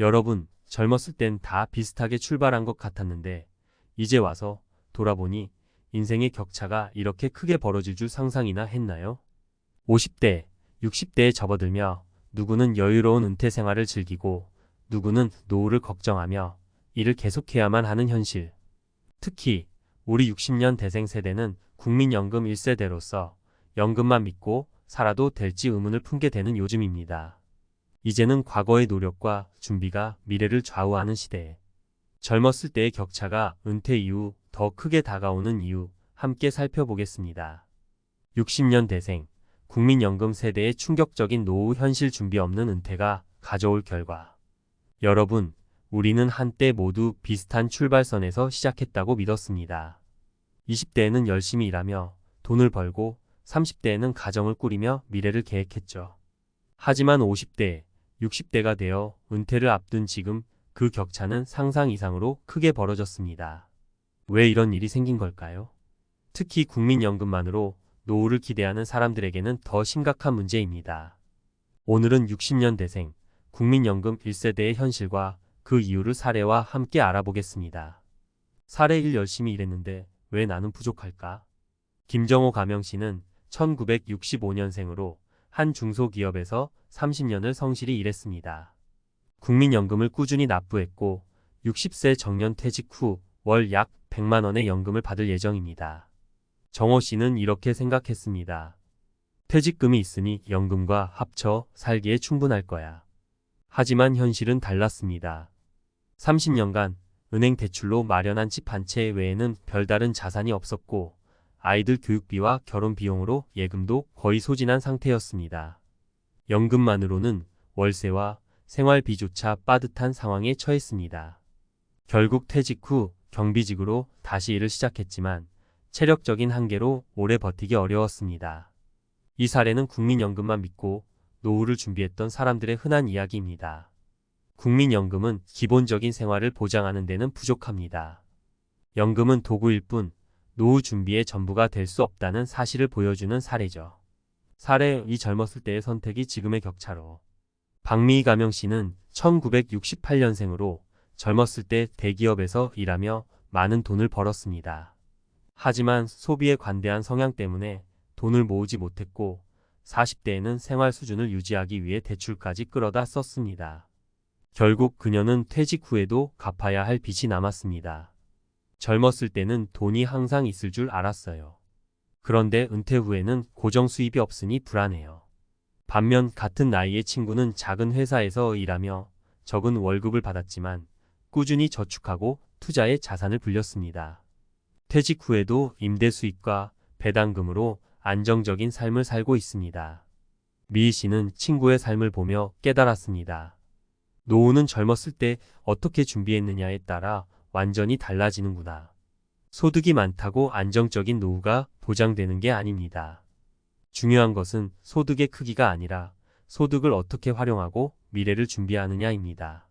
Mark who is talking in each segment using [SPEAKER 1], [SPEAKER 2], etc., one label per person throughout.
[SPEAKER 1] 여러분, 젊었을 땐 다 비슷하게 출발한 것 같았는데 이제 와서 돌아보니 인생의 격차가 이렇게 크게 벌어질 줄 상상이나 했나요? 50대, 60대에 접어들며 누구는 여유로운 은퇴 생활을 즐기고 누구는 노후를 걱정하며 일을 계속해야만 하는 현실. 특히 우리 60년 대생 세대는 국민연금 1세대로서 연금만 믿고 살아도 될지 의문을 품게 되는 요즘입니다. 이제는 과거의 노력과 준비가 미래를 좌우하는 시대에 젊었을 때의 격차가 은퇴 이후 더 크게 다가오는 이유 함께 살펴보겠습니다. 60년 대생, 국민연금 세대의 충격적인 노후 현실 준비 없는 은퇴가 가져올 결과. 여러분, 우리는 한때 모두 비슷한 출발선에서 시작했다고 믿었습니다. 20대에는 열심히 일하며 돈을 벌고 30대에는 가정을 꾸리며 미래를 계획했죠. 하지만 50대, 60대가 되어 은퇴를 앞둔 지금 그 격차는 상상 이상으로 크게 벌어졌습니다. 왜 이런 일이 생긴 걸까요? 특히 국민연금만으로 노후를 기대하는 사람들에게는 더 심각한 문제입니다. 오늘은 60년 대생, 국민연금 1세대의 현실과 그 이유를 사례와 함께 알아보겠습니다. 사례 1. 열심히 일했는데 왜 나는 부족할까? 김정호 가명씨는 1965년생으로 한 중소기업에서 30년을 성실히 일했습니다. 국민연금을 꾸준히 납부했고 60세 정년 퇴직 후 월 약 100만 원의 연금을 받을 예정입니다. 정호 씨는 이렇게 생각했습니다. 퇴직금이 있으니 연금과 합쳐 살기에 충분할 거야. 하지만 현실은 달랐습니다. 30년간 은행 대출로 마련한 집 한 채 외에는 별다른 자산이 없었고 아이들 교육비와 결혼 비용으로 예금도 거의 소진한 상태였습니다. 연금만으로는 월세와 생활비조차 빠듯한 상황에 처했습니다. 결국 퇴직 후 경비직으로 다시 일을 시작했지만 체력적인 한계로 오래 버티기 어려웠습니다. 이 사례는 국민연금만 믿고 노후를 준비했던 사람들의 흔한 이야기입니다. 국민연금은 기본적인 생활을 보장하는 데는 부족합니다. 연금은 도구일 뿐 노후 준비의 전부가 될 수 없다는 사실을 보여주는 사례죠. 사례 2. 젊었을 때의 선택이 지금의 격차로. 박미희 가명씨는 1968년생으로 젊었을 때 대기업에서 일하며 많은 돈을 벌었습니다. 하지만 소비에 관대한 성향 때문에 돈을 모으지 못했고 40대에는 생활 수준을 유지하기 위해 대출까지 끌어다 썼습니다. 결국 그녀는 퇴직 후에도 갚아야 할 빚이 남았습니다. 젊었을 때는 돈이 항상 있을 줄 알았어요. 그런데 은퇴 후에는 고정 수입이 없으니 불안해요. 반면 같은 나이의 친구는 작은 회사에서 일하며 적은 월급을 받았지만 꾸준히 저축하고 투자에 자산을 불렸습니다. 퇴직 후에도 임대 수입과 배당금으로 안정적인 삶을 살고 있습니다. 미희 씨는 친구의 삶을 보며 깨달았습니다. 노후는 젊었을 때 어떻게 준비했느냐에 따라 완전히 달라지는구나. 소득이 많다고 안정적인 노후가 보장되는 게 아닙니다. 중요한 것은 소득의 크기가 아니라 소득을 어떻게 활용하고 미래를 준비하느냐입니다.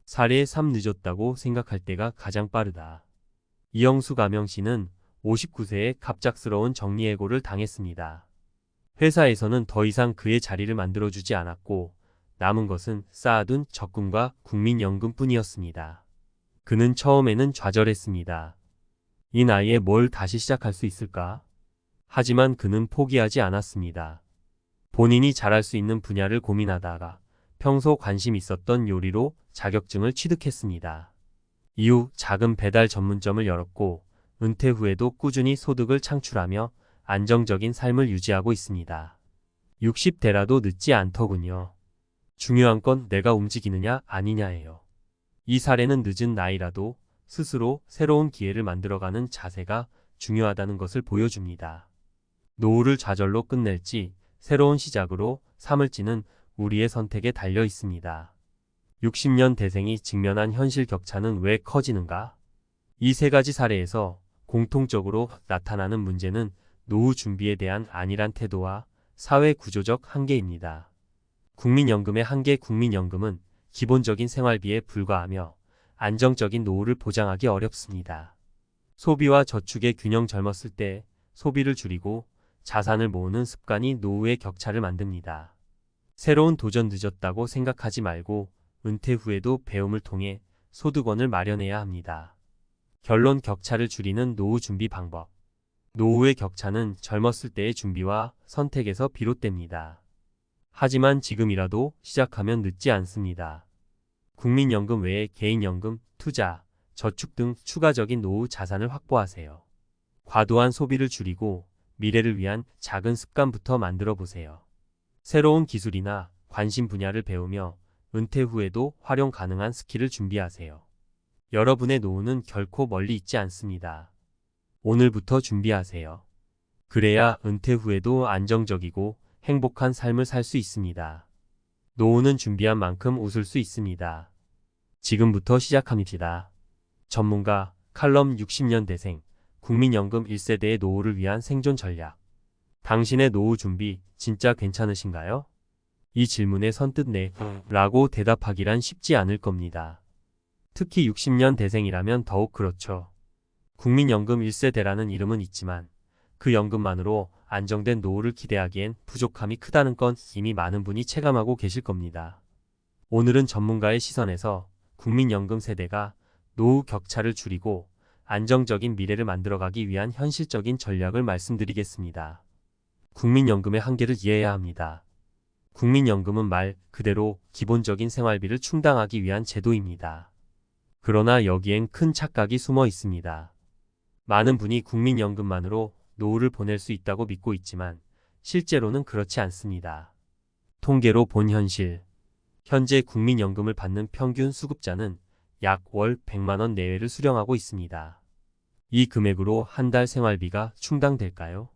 [SPEAKER 1] 사례 3. 늦었다고 생각할 때가 가장 빠르다. 이영수 가명씨는 59세에 갑작스러운 정리해고를 당했습니다. 회사에서는 더 이상 그의 자리를 만들어주지 않았고 남은 것은 쌓아둔 적금과 국민연금뿐이었습니다. 그는 처음에는 좌절했습니다. 이 나이에 뭘 다시 시작할 수 있을까? 하지만 그는 포기하지 않았습니다. 본인이 잘할 수 있는 분야를 고민하다가 평소 관심 있었던 요리로 자격증을 취득했습니다. 이후 작은 배달 전문점을 열었고 은퇴 후에도 꾸준히 소득을 창출하며 안정적인 삶을 유지하고 있습니다. 60대라도 늦지 않더군요. 중요한 건 내가 움직이느냐 아니냐예요. 이 사례는 늦은 나이라도 스스로 새로운 기회를 만들어가는 자세가 중요하다는 것을 보여줍니다. 노후를 좌절로 끝낼지 새로운 시작으로 삼을지는 우리의 선택에 달려 있습니다. 60년 대생이 직면한 현실 격차는 왜 커지는가? 이 세 가지 사례에서 공통적으로 나타나는 문제는 노후 준비에 대한 안일한 태도와 사회 구조적 한계입니다. 국민연금의 한계. 국민연금은 기본적인 생활비에 불과하며 안정적인 노후를 보장하기 어렵습니다. 소비와 저축의 균형. 젊었을 때 소비를 줄이고 자산을 모으는 습관이 노후의 격차를 만듭니다. 새로운 도전. 늦었다고 생각하지 말고 은퇴 후에도 배움을 통해 소득원을 마련해야 합니다. 결론 격차를 줄이는 노후 준비 방법. 노후의 격차는 젊었을 때의 준비와 선택에서 비롯됩니다. 하지만 지금이라도 시작하면 늦지 않습니다. 국민연금 외에 개인연금, 투자, 저축 등 추가적인 노후 자산을 확보하세요. 과도한 소비를 줄이고 미래를 위한 작은 습관부터 만들어 보세요. 새로운 기술이나 관심 분야를 배우며 은퇴 후에도 활용 가능한 스킬을 준비하세요. 여러분의 노후는 결코 멀리 있지 않습니다. 오늘부터 준비하세요. 그래야 은퇴 후에도 안정적이고 행복한 삶을 살 수 있습니다. 노후는 준비한 만큼 웃을 수 있습니다. 지금부터 시작합니다. 전문가, 칼럼 60년 대생, 국민연금 1세대의 노후를 위한 생존 전략. 당신의 노후 준비 진짜 괜찮으신가요? 이 질문에 선뜻 네 라고 대답하기란 쉽지 않을 겁니다. 특히 60년 대생이라면 더욱 그렇죠. 국민연금 1세대라는 이름은 있지만 그 연금만으로 안정된 노후를 기대하기엔 부족함이 크다는 건 이미 많은 분이 체감하고 계실 겁니다. 오늘은 전문가의 시선에서 국민연금 세대가 노후 격차를 줄이고 안정적인 미래를 만들어가기 위한 현실적인 전략을 말씀드리겠습니다. 국민연금의 한계를 이해해야 합니다. 국민연금은 말 그대로 기본적인 생활비를 충당하기 위한 제도입니다. 그러나 여기엔 큰 착각이 숨어 있습니다. 많은 분이 국민연금만으로 노후를 보낼 수 있다고 믿고 있지만 실제로는 그렇지 않습니다. 통계로 본 현실. 현재 국민연금을 받는 평균 수급자는 약 월 100만 원 내외를 수령하고 있습니다. 이 금액으로 한 달 생활비가 충당될까요?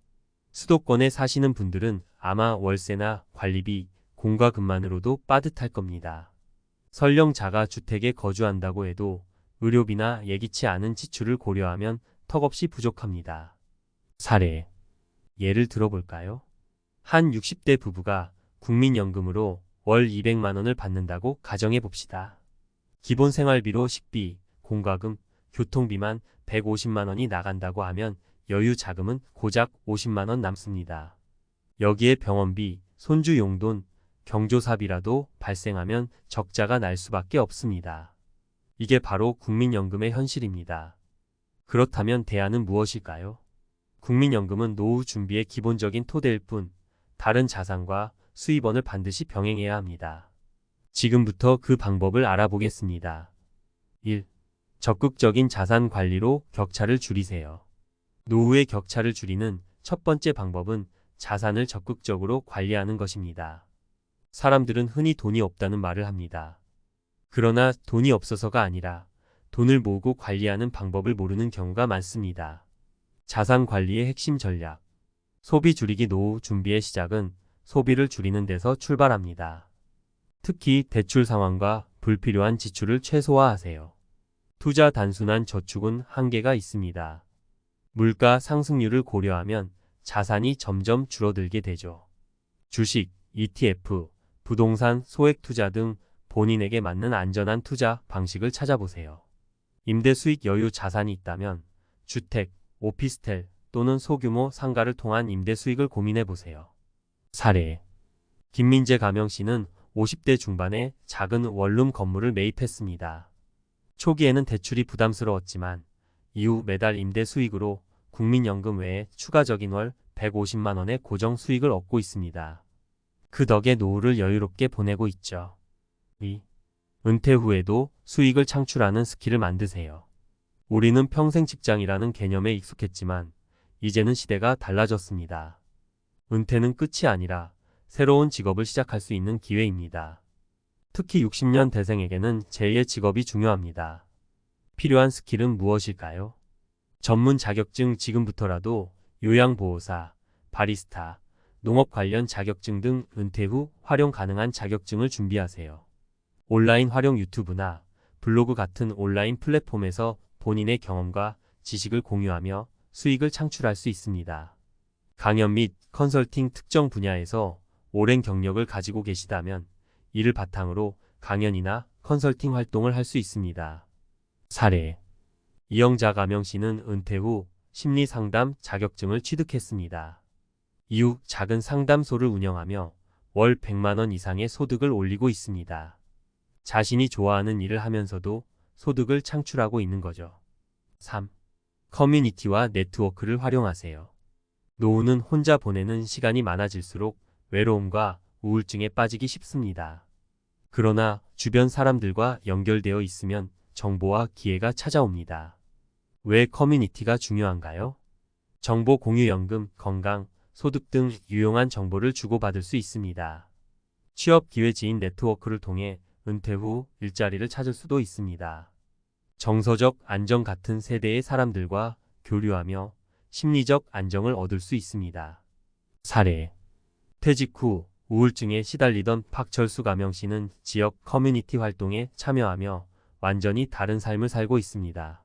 [SPEAKER 1] 수도권에 사시는 분들은 아마 월세나 관리비, 공과금만으로도 빠듯할 겁니다. 설령 자가 주택에 거주한다고 해도 의료비나 예기치 않은 지출을 고려하면 턱없이 부족합니다. 사례. 예를 들어볼까요? 한 60대 부부가 국민연금으로 월 200만 원을 받는다고 가정해 봅시다. 기본 생활비로 식비, 공과금, 교통비만 150만 원이 나간다고 하면 여유 자금은 고작 50만 원 남습니다. 여기에 병원비, 손주 용돈, 경조사비라도 발생하면 적자가 날 수밖에 없습니다. 이게 바로 국민연금의 현실입니다. 그렇다면 대안은 무엇일까요? 국민연금은 노후 준비의 기본적인 토대일 뿐 다른 자산과 수입원을 반드시 병행해야 합니다. 지금부터 그 방법을 알아보겠습니다. 1. 적극적인 자산 관리로 격차를 줄이세요. 노후의 격차를 줄이는 첫 번째 방법은 자산을 적극적으로 관리하는 것입니다. 사람들은 흔히 돈이 없다는 말을 합니다. 그러나 돈이 없어서가 아니라 돈을 모으고 관리하는 방법을 모르는 경우가 많습니다. 자산 관리의 핵심 전략. 소비 줄이기. 노후 준비의 시작은 소비를 줄이는 데서 출발합니다. 특히 대출 상환과 불필요한 지출을 최소화하세요. 투자 단순한 저축은 한계가 있습니다. 물가 상승률을 고려하면 자산이 점점 줄어들게 되죠. 주식, ETF, 부동산, 소액 투자 등 본인에게 맞는 안전한 투자 방식을 찾아보세요. 임대 수익 여유 자산이 있다면 주택, 오피스텔 또는 소규모 상가를 통한 임대 수익을 고민해 보세요. 사례. 김민재 가명씨는 50대 중반에 작은 원룸 건물을 매입했습니다. 초기에는 대출이 부담스러웠지만 이후 매달 임대 수익으로 국민연금 외에 추가적인 월 150만 원의 고정 수익을 얻고 있습니다. 그 덕에 노후를 여유롭게 보내고 있죠. 2. 은퇴 후에도 수익을 창출하는 스킬을 만드세요. 우리는 평생 직장이라는 개념에 익숙했지만 이제는 시대가 달라졌습니다. 은퇴는 끝이 아니라 새로운 직업을 시작할 수 있는 기회입니다. 특히 60년 대생에게는 제2의 직업이 중요합니다. 필요한 스킬은 무엇일까요? 전문 자격증. 지금부터라도 요양보호사, 바리스타, 농업 관련 자격증 등 은퇴 후 활용 가능한 자격증을 준비하세요. 온라인 활용. 유튜브나 블로그 같은 온라인 플랫폼에서 본인의 경험과 지식을 공유하며 수익을 창출할 수 있습니다. 강연 및 컨설팅. 특정 분야에서 오랜 경력을 가지고 계시다면 이를 바탕으로 강연이나 컨설팅 활동을 할 수 있습니다. 사례. 이영자 가명씨는 은퇴 후 심리상담 자격증을 취득했습니다. 이후 작은 상담소를 운영하며 월 100만 원 이상의 소득을 올리고 있습니다. 자신이 좋아하는 일을 하면서도 소득을 창출하고 있는 거죠. 3. 커뮤니티와 네트워크를 활용하세요. 노후는 혼자 보내는 시간이 많아질수록 외로움과 우울증에 빠지기 쉽습니다. 그러나 주변 사람들과 연결되어 있으면 정보와 기회가 찾아옵니다. 왜 커뮤니티가 중요한가요? 정보 공유, 연금, 건강, 소득 등 유용한 정보를 주고받을 수 있습니다. 취업 기회, 지인 네트워크를 통해 은퇴 후 일자리를 찾을 수도 있습니다. 정서적 안정, 같은 세대의 사람들과 교류하며 심리적 안정을 얻을 수 있습니다. 사례. 퇴직 후 우울증에 시달리던 박철수 가명 씨는 지역 커뮤니티 활동에 참여하며 완전히 다른 삶을 살고 있습니다.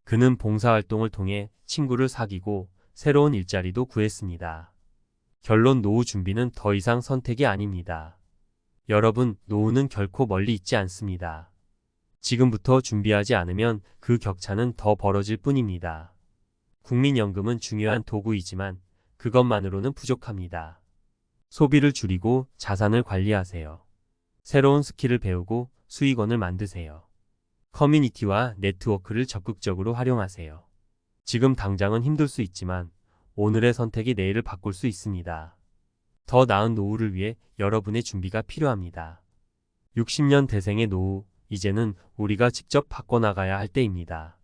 [SPEAKER 1] 그는 봉사활동을 통해 친구를 사귀고 새로운 일자리도 구했습니다. 결론, 노후 준비는 더 이상 선택이 아닙니다. 여러분, 노후는 결코 멀리 있지 않습니다. 지금부터 준비하지 않으면 그 격차는 더 벌어질 뿐입니다. 국민연금은 중요한 도구이지만 그것만으로는 부족합니다. 소비를 줄이고 자산을 관리하세요. 새로운 스킬을 배우고 수익원을 만드세요. 커뮤니티와 네트워크를 적극적으로 활용하세요. 지금 당장은 힘들 수 있지만 오늘의 선택이 내일을 바꿀 수 있습니다. 더 나은 노후를 위해 여러분의 준비가 필요합니다. 60년 대생의 노후, 이제는 우리가 직접 바꿔나가야 할 때입니다.